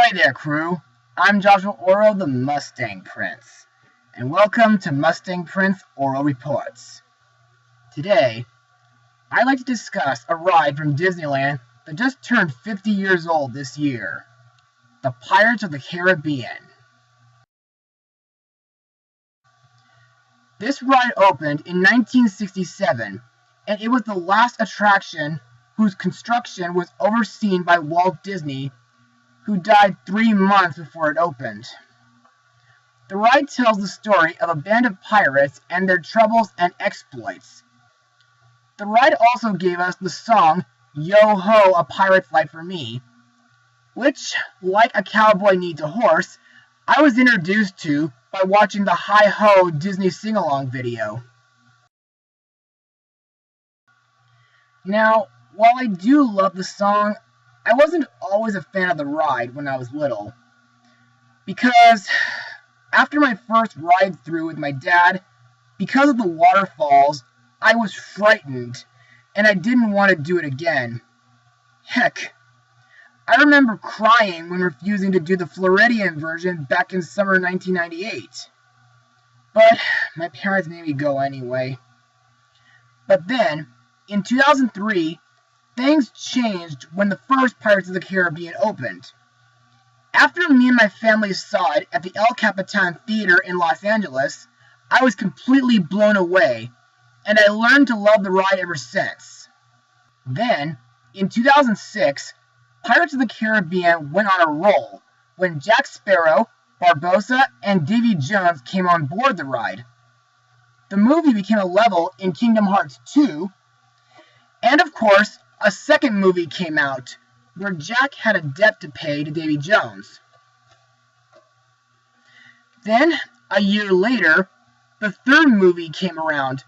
Ahoy there, crew! I'm Joshua Orro, the Mustang Prince, and welcome to Mustang Prince Orro Reports. Today, I'd like to discuss a ride from Disneyland that just turned 50 years old this year, the Pirates of the Caribbean. This ride opened in 1967, and it was the last attraction whose construction was overseen by Walt Disney, who died 3 months before it opened. The ride tells the story of a band of pirates and their troubles and exploits. The ride also gave us the song Yo-Ho, A Pirate's Life for Me, which, like a cowboy needs a horse, I was introduced to by watching the Hi-Ho Disney sing-along video. Now, while I do love the song, I wasn't always a fan of the ride when I was little, because after my first ride through with my dad, because of the waterfalls, I was frightened, and I didn't want to do it again. Heck, I remember crying when refusing to do the Floridian version back in summer 1998. But my parents made me go anyway. But then, in 2003, things changed when the first Pirates of the Caribbean opened. After me and my family saw it at the El Capitan Theater in Los Angeles, I was completely blown away, and I learned to love the ride ever since. Then, in 2006, Pirates of the Caribbean went on a roll when Jack Sparrow, Barbossa, and Davy Jones came on board the ride. The movie became a level in Kingdom Hearts 2, and of course, a second movie came out, where Jack had a debt to pay to Davy Jones. Then, a year later, the third movie came around,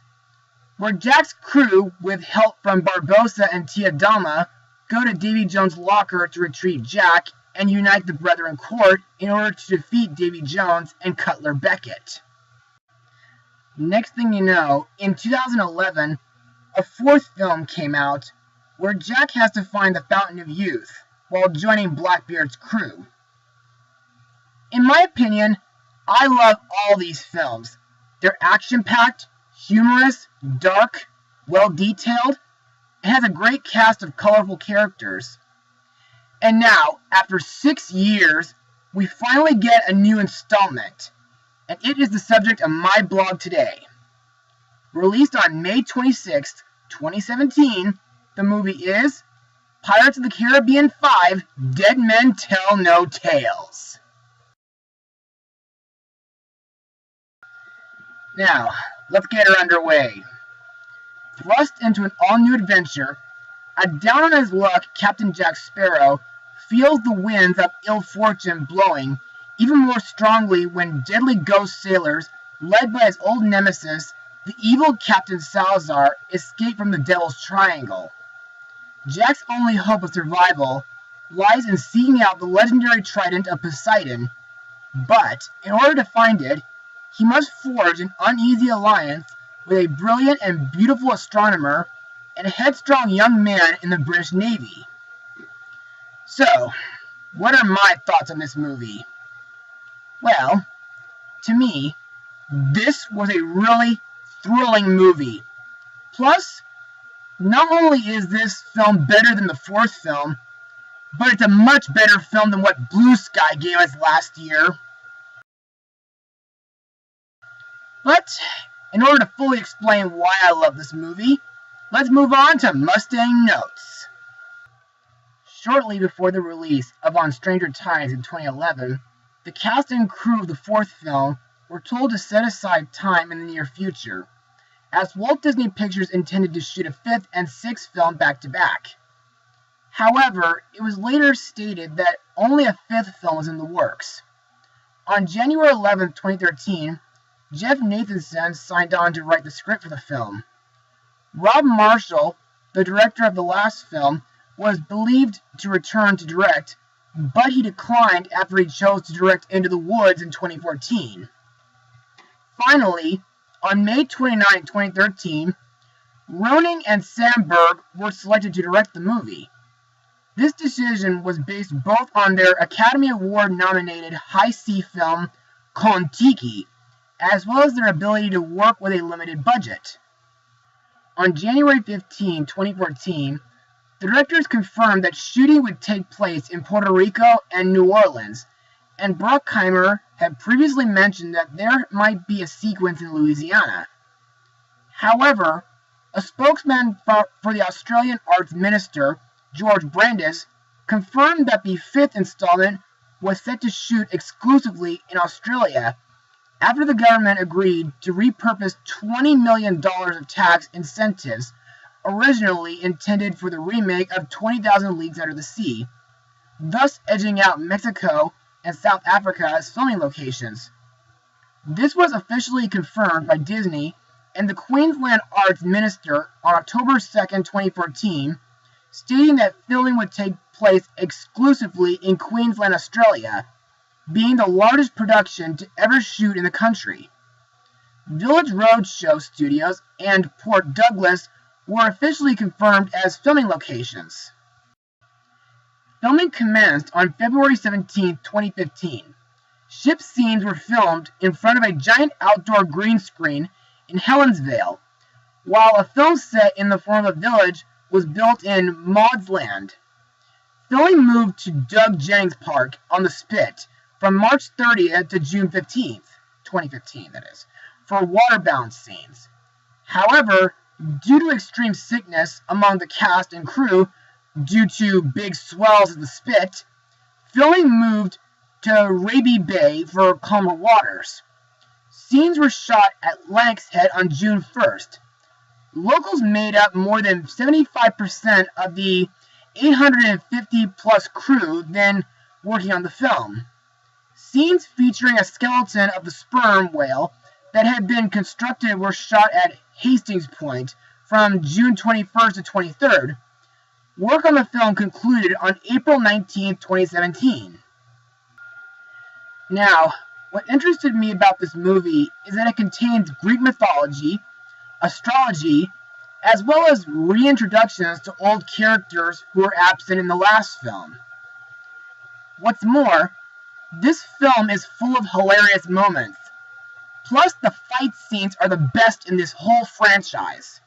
where Jack's crew, with help from Barbossa and Tia Dalma, go to Davy Jones' locker to retrieve Jack and unite the Brethren Court in order to defeat Davy Jones and Cutler Beckett. Next thing you know, in 2011, a fourth film came out, where Jack has to find the Fountain of Youth while joining Blackbeard's crew. In my opinion, I love all these films. They're action-packed, humorous, dark, well-detailed, and has a great cast of colorful characters. And now, after 6 years, we finally get a new installment, and it is the subject of my blog today. Released on May 26, 2017, the movie is Pirates of the Caribbean 5, Dead Men Tell No Tales. Now, let's get her underway. Thrust into an all-new adventure, a down-on-his-luck Captain Jack Sparrow feels the winds of ill fortune blowing even more strongly when deadly ghost sailors, led by his old nemesis, the evil Captain Salazar, escape from the Devil's Triangle. Jack's only hope of survival lies in seeking out the legendary Trident of Poseidon, but in order to find it, he must forge an uneasy alliance with a brilliant and beautiful astronomer and a headstrong young man in the British Navy. So, what are my thoughts on this movie? Well, to me, this was a really thrilling movie. Plus, not only is this film better than the fourth film, but it's a much better film than what Blue Sky gave us last year. But, in order to fully explain why I love this movie, let's move on to Mustang Notes. Shortly before the release of On Stranger Tides in 2011, the cast and crew of the fourth film were told to set aside time in the near future, as Walt Disney Pictures intended to shoot a fifth and sixth film back-to-back. However, it was later stated that only a fifth film was in the works. On January 11, 2013, Jeff Nathanson signed on to write the script for the film. Rob Marshall, the director of the last film, was believed to return to direct, but he declined after he chose to direct Into the Woods in 2014. Finally, on May 29, 2013, Roning and Sandberg were selected to direct the movie. This decision was based both on their Academy Award-nominated high-C film Kon-Tiki, as well as their ability to work with a limited budget. On January 15, 2014, the directors confirmed that shooting would take place in Puerto Rico and New Orleans, and Bruckheimer had previously mentioned that there might be a sequence in Louisiana. However, a spokesman for the Australian Arts Minister, George Brandis, confirmed that the fifth installment was set to shoot exclusively in Australia after the government agreed to repurpose $20 million of tax incentives originally intended for the remake of 20,000 Leagues Under the Sea, thus edging out Mexico and South Africa as filming locations. This was officially confirmed by Disney and the Queensland Arts Minister on October 2, 2014, stating that filming would take place exclusively in Queensland, Australia, being the largest production to ever shoot in the country. Village Roadshow Studios and Port Douglas were officially confirmed as filming locations. Filming commenced on February 17, 2015. Ship scenes were filmed in front of a giant outdoor green screen in Helensvale, while a film set in the form of a village was built in Maud's Land. Filming moved to Doug Jennings Park on the Spit from March 30th to June 15th, 2015, that is, for waterbound scenes. However, due to extreme sickness among the cast and crew due to big swells of the Spit, filming moved to Raby Bay for calmer waters. Scenes were shot at Lanks Head on June 1st. Locals made up more than 75% of the 850-plus crew then working on the film. Scenes featuring a skeleton of the sperm whale that had been constructed were shot at Hastings Point from June 21st to 23rd. Work on the film concluded on April 19, 2017. Now, what interested me about this movie is that it contains Greek mythology, astrology, as well as reintroductions to old characters who were absent in the last film. What's more, this film is full of hilarious moments. Plus, the fight scenes are the best in this whole franchise.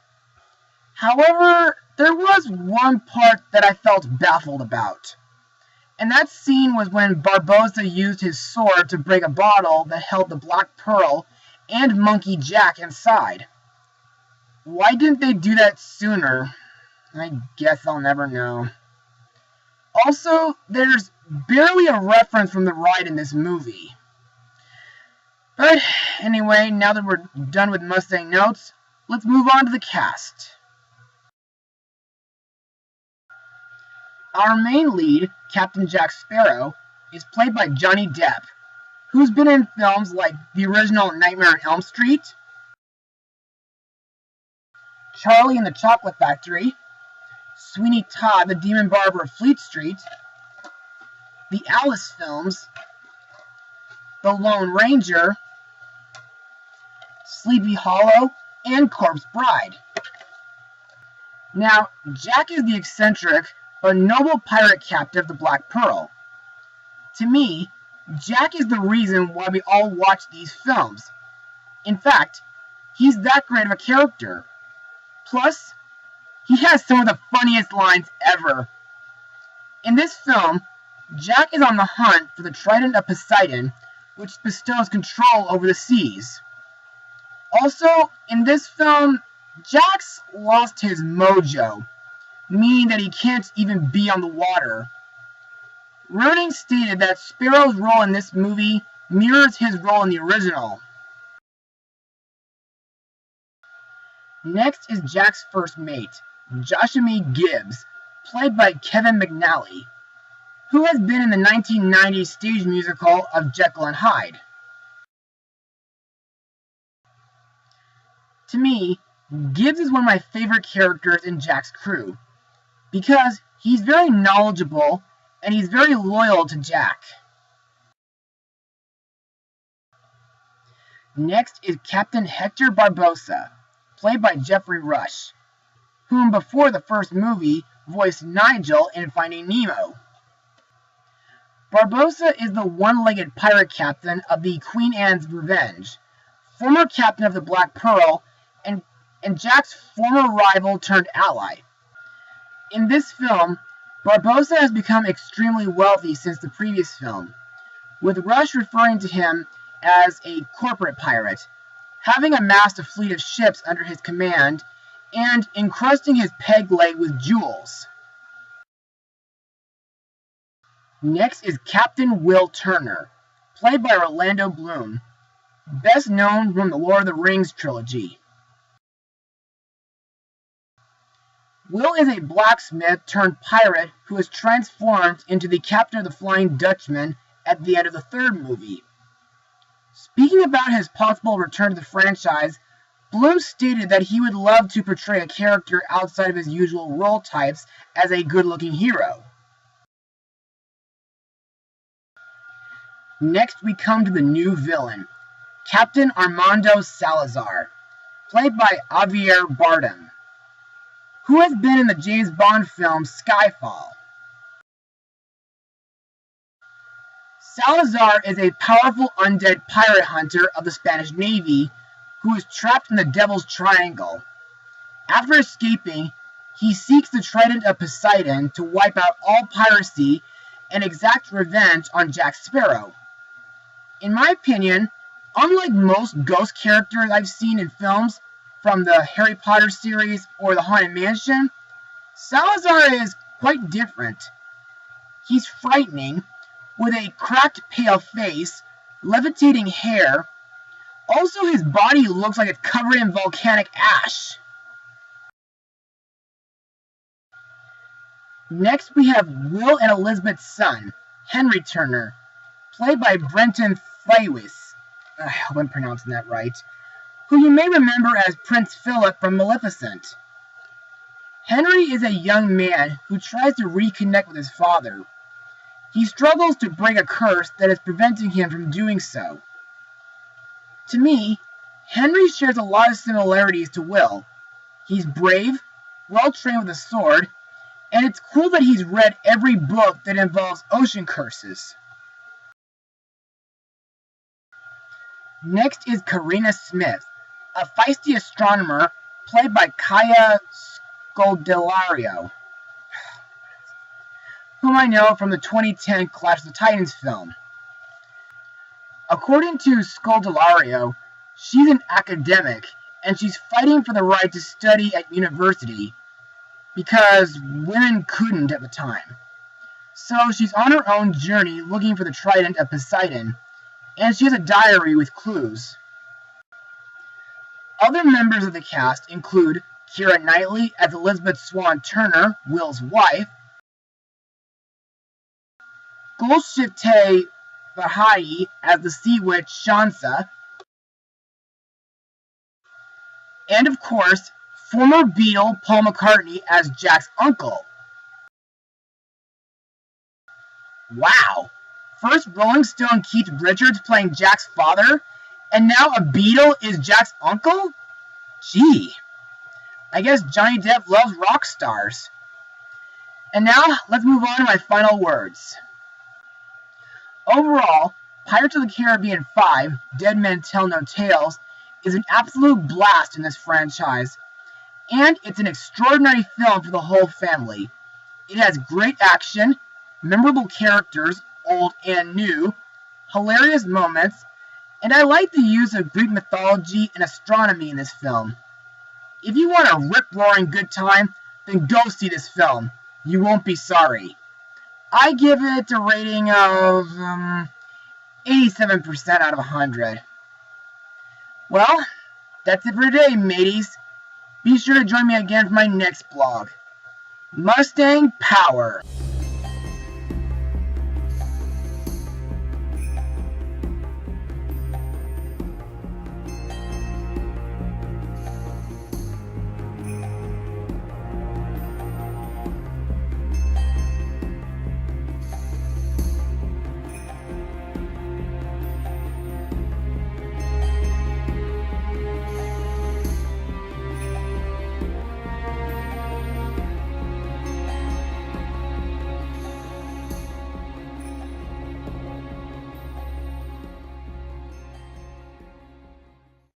However, there was one part that I felt baffled about. And that scene was when Barbossa used his sword to break a bottle that held the Black Pearl and Monkey Jack inside. Why didn't they do that sooner? I guess I'll never know. Also, there's barely a reference from the ride in this movie. But anyway, now that we're done with Mustang notes, let's move on to the cast. Our main lead, Captain Jack Sparrow, is played by Johnny Depp, who's been in films like the original Nightmare on Elm Street, Charlie and the Chocolate Factory, Sweeney Todd, the Demon Barber of Fleet Street, the Alice films, The Lone Ranger, Sleepy Hollow, and Corpse Bride. Now, Jack is the eccentric but noble pirate captain of the Black Pearl. To me, Jack is the reason why we all watch these films. In fact, he's that great of a character. Plus, he has some of the funniest lines ever. In this film, Jack is on the hunt for the Trident of Poseidon, which bestows control over the seas. Also, in this film, Jack's lost his mojo, meaning that he can't even be on the water. Roeding stated that Sparrow's role in this movie mirrors his role in the original. Next is Jack's first mate, Joshua Gibbs, played by Kevin McNally, who has been in the 1990s stage musical of Jekyll and Hyde. To me, Gibbs is one of my favorite characters in Jack's crew, because he's very knowledgeable and he's very loyal to Jack. Next is Captain Hector Barbossa, played by Jeffrey Rush, whom before the first movie voiced Nigel in Finding Nemo. Barbossa is the one-legged pirate captain of the Queen Anne's Revenge, former captain of the Black Pearl, and Jack's former rival turned ally. In this film, Barbossa has become extremely wealthy since the previous film, with Rush referring to him as a corporate pirate, having amassed a fleet of ships under his command, and encrusting his peg leg with jewels. Next is Captain Will Turner, played by Orlando Bloom, best known from the Lord of the Rings trilogy. Will is a blacksmith turned pirate who is transformed into the captain of the Flying Dutchman at the end of the third movie. Speaking about his possible return to the franchise, Bloom stated that he would love to portray a character outside of his usual role types as a good-looking hero. Next we come to the new villain, Captain Armando Salazar, played by Javier Bardem, who has been in the James Bond film Skyfall. Salazar is a powerful undead pirate hunter of the Spanish Navy who is trapped in the Devil's Triangle. After escaping, he seeks the Trident of Poseidon to wipe out all piracy and exact revenge on Jack Sparrow. In my opinion, unlike most ghost characters I've seen in films, from the Harry Potter series or the Haunted Mansion, Salazar is quite different. He's frightening, with a cracked pale face, levitating hair. Also, his body looks like it's covered in volcanic ash. Next we have Will and Elizabeth's son, Henry Turner, played by Brenton Thwaites. I hope I'm pronouncing that right. Who you may remember as Prince Philip from Maleficent. Henry is a young man who tries to reconnect with his father. He struggles to break a curse that is preventing him from doing so. To me, Henry shares a lot of similarities to Will. He's brave, well-trained with a sword, and it's cool that he's read every book that involves ocean curses. Next is Karina Smith, a feisty astronomer played by Kaya Scodelario, whom I know from the 2010 Clash of the Titans film. According to Scodelario, she's an academic, and she's fighting for the right to study at university, because women couldn't at the time. So she's on her own journey looking for the Trident of Poseidon, and she has a diary with clues. Other members of the cast include Keira Knightley as Elizabeth Swan Turner, Will's wife, Golshifteh Farhadi as the sea witch Shansa, and of course, former Beatle Paul McCartney as Jack's uncle. Wow! First Rolling Stone Keith Richards playing Jack's father, and now a Beatle is Jack's uncle? Gee, I guess Johnny Depp loves rock stars. And now, let's move on to my final words. Overall, Pirates of the Caribbean 5, Dead Men Tell No Tales, is an absolute blast in this franchise, and it's an extraordinary film for the whole family. It has great action, memorable characters, old and new, hilarious moments, and I like the use of Greek mythology and astronomy in this film. If you want a rip-roaring good time, then go see this film. You won't be sorry. I give it a rating of 87% out of 100. Well, that's it for today, mateys. Be sure to join me again for my next vlog. Mustang Power!